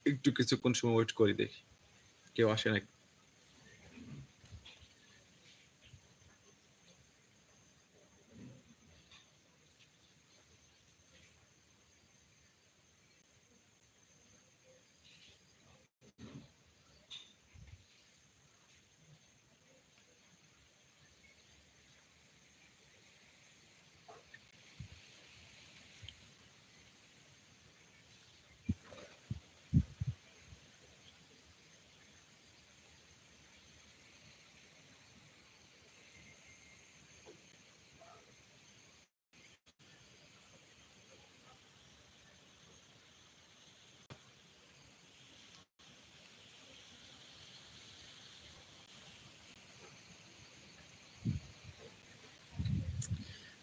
একটু কিছুক্ষণ সময় ওয়েট করি দেখি কেউ আসে নাকি।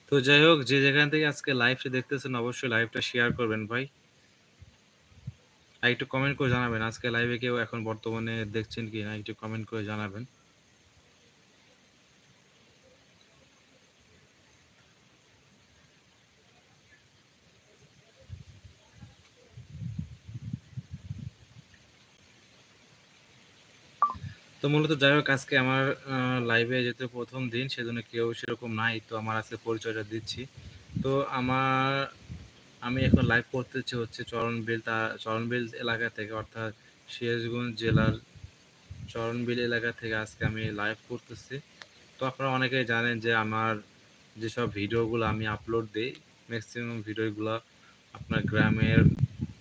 তো যাই হোক, যে যেখান থেকে আজকে লাইভটা দেখতেছেন অবশ্যই লাইভটা শেয়ার করবেন ভাই। আর একটু কমেন্ট করে জানাবেন আজকে লাইভে কেউ এখন বর্তমানে দেখছেন কি না, একটু কমেন্ট করে জানাবেন। তো মূলত যাই হোক, আজকে আমার লাইভে যেহেতু প্রথম দিন সেজন্য কেউ সেরকম নাই, তো আমার আজকে পরিচয়টা দিচ্ছি। তো আমি এখন লাইভ করতেছি হচ্ছে চরণবিল এলাকা থেকে, অর্থাৎ সিরাজগঞ্জ জেলার চরণবিল এলাকা থেকে আজকে আমি লাইভ করতেছি। তো আপনারা অনেকেই জানেন যে আমার যেসব ভিডিওগুলো আমি আপলোড দিই, ম্যাক্সিমাম ভিডিওগুলো আপনার গ্রামের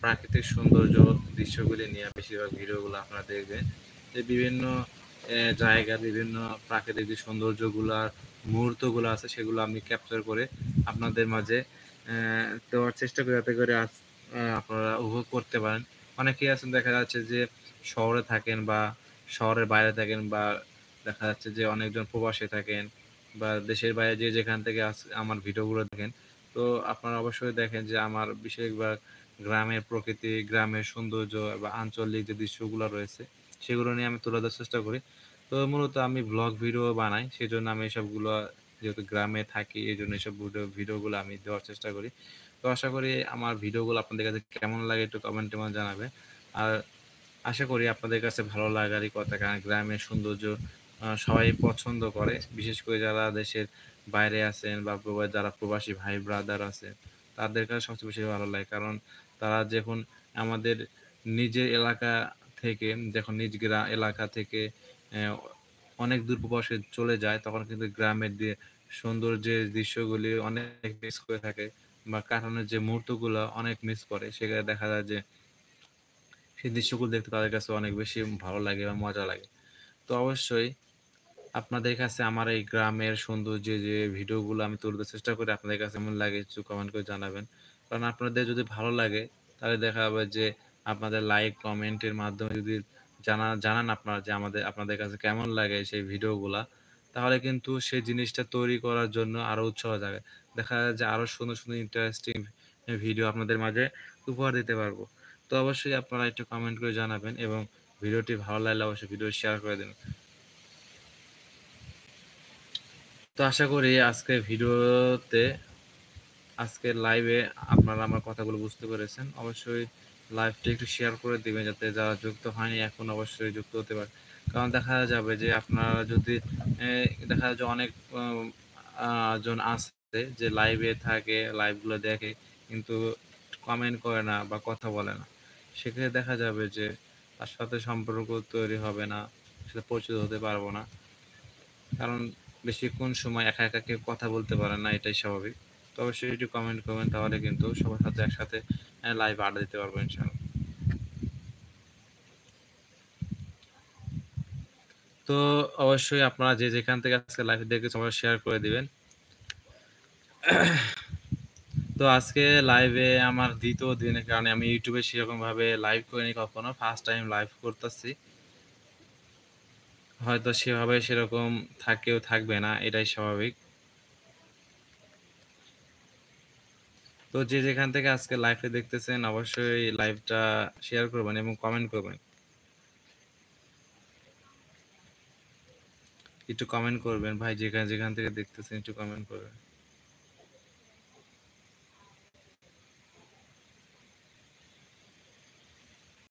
প্রাকৃতিক সৌন্দর্য দৃশ্যগুলি নিয়ে বেশিরভাগ ভিডিওগুলো আপনারা দেখবেন। যে বিভিন্ন জায়গার বিভিন্ন প্রাকৃতিক যে সৌন্দর্যগুলার মুহূর্তগুলো আছে সেগুলো আমি ক্যাপচার করে আপনাদের মাঝে দেওয়ার চেষ্টা করি, যাতে করে আপনারা উপভোগ করতে পারেন। অনেকেই আছেন দেখা যাচ্ছে যে শহরে থাকেন বা শহরের বাইরে থাকেন, বা দেখা যাচ্ছে যে অনেকজন প্রবাসী থাকেন, বা দেশের বাইরে যে যেখান থেকে আমার ভিডিওগুলো দেখেন। তো আপনারা অবশ্যই দেখেন যে আমার বেশিরভাগ গ্রামের প্রকৃতি, গ্রামের সৌন্দর্য বা আঞ্চলিক যে দৃশ্যগুলো রয়েছে সেগুলো নিয়ে আমি তুলে ধরার চেষ্টা করি। তো মূলত আমি ব্লগ ভিডিও বানাই, সেজন্য আমি এসবগুলো, যেহেতু গ্রামে থাকি এই জন্য এসব ভিডিওগুলো আমি দেওয়ার চেষ্টা করি। তো আশা করি আমার ভিডিওগুলো আপনাদের কাছে কেমন লাগে একটু কমেন্টে মধ্যে জানাবেন। আর আশা করি আপনাদের কাছে ভালো লাগারই কথা, কারণ গ্রামের সৌন্দর্য সবাই পছন্দ করে, বিশেষ করে যারা দেশের বাইরে আছেন বা যারা প্রবাসী ভাই ব্রাদার আছে তাদের কাছে সবচেয়ে বেশি ভালো লাগে। কারণ তারা যখন আমাদের নিজের এলাকা থেকে, যখন নিজ এলাকা থেকে আহ, অনেক দূর প্রবাসে চলে যায়, তখন কিন্তু গ্রামের সৌন্দর্যের দৃশ্যগুলি অনেক মিস করে থাকে, বা কাটানোর যে মুহূর্তগুলো অনেক মিস করে। সেখানে দেখা যায় যে সেই দৃশ্যগুলো দেখতে তাদের কাছে অনেক বেশি ভালো লাগে বা মজা লাগে। তো অবশ্যই আপনাদের কাছে আমার এই গ্রামের সৌন্দর্য যে ভিডিওগুলো আমি তুলতে চেষ্টা করি, আপনাদের কাছে কেমন লাগে একটু কমেন্ট করে জানাবেন। কারণ আপনাদের যদি ভালো লাগে তাহলে দেখা যাবে যে আপনাদের লাইক কমেন্টের মাধ্যমে যদি জানান আপনারা যে আপনাদের কাছে কেমন লাগে সেই ভিডিওগুলা, তাহলে কিন্তু সেই জিনিসটা তৈরি করার জন্য আরো উৎসাহ জাগে। দেখা যায় যে আরো সুন্দর সুন্দর ইন্টারেস্টিং ভিডিও আপনাদের মাঝে উপহার দিতে পারবো। তো অবশ্যই আপনারা একটু কমেন্ট করে জানাবেন, এবং ভিডিওটি ভালো লাগলে অবশ্যই ভিডিও শেয়ার করে দেবেন। তো আশা করি আজকের লাইভে আপনারা আমার কথাগুলো বুঝতে পেরেছেন। অবশ্যই লাইভটি একটু শেয়ার করে দিবেন, যাতে যারা যুক্ত হয়নি এখন অবশ্যই যুক্ত হতে পারে। কারণ দেখা যাবে যে আপনারা যদি দেখা যায় যে অনেক জন আছে যে লাইভে থাকে, লাইভগুলো দেখে কিন্তু কমেন্ট করে না বা কথা বলে না। সেক্ষেত্রে দেখা যাবে যে তার সাথে সম্পর্ক তৈরি হবে না, সাথে পরিচিত হতে পারবো না। কারণ বেশিক্ষণ সময় একা একা কেউ কথা বলতে পারে না, এটাই স্বাভাবিক। তো অবশ্যই একটু কমেন্ট করবেন, তাহলে কিন্তু সবার সাথে একসাথে লাইভ আড্ডা দিতে পারবো ইনশাআল্লাহ। তো অবশ্যই আপনারা যে যেখান থেকে আজকে লাইভ দেখে সবাই শেয়ার করে দিবেন। তো আজকে লাইভে আমার দ্বিতীয় দিনের কারণে আমি ইউটিউবে সেরকম ভাবে লাইভ করিনি কখনো, ফার্স্ট টাইম লাইভ করতেছি। হয়তো সেভাবে সেরকম থাকেও থাকবে না, এটাই স্বাভাবিক। তো যে যেখান থেকে আজকে লাইভটা দেখতেছেন অবশ্যই লাইভটা শেয়ার করবেন এবং কমেন্ট করবেন। একটু কমেন্ট করবেন ভাই, যেখান যেখান থেকে দেখতেছেন একটু কমেন্ট করবেন।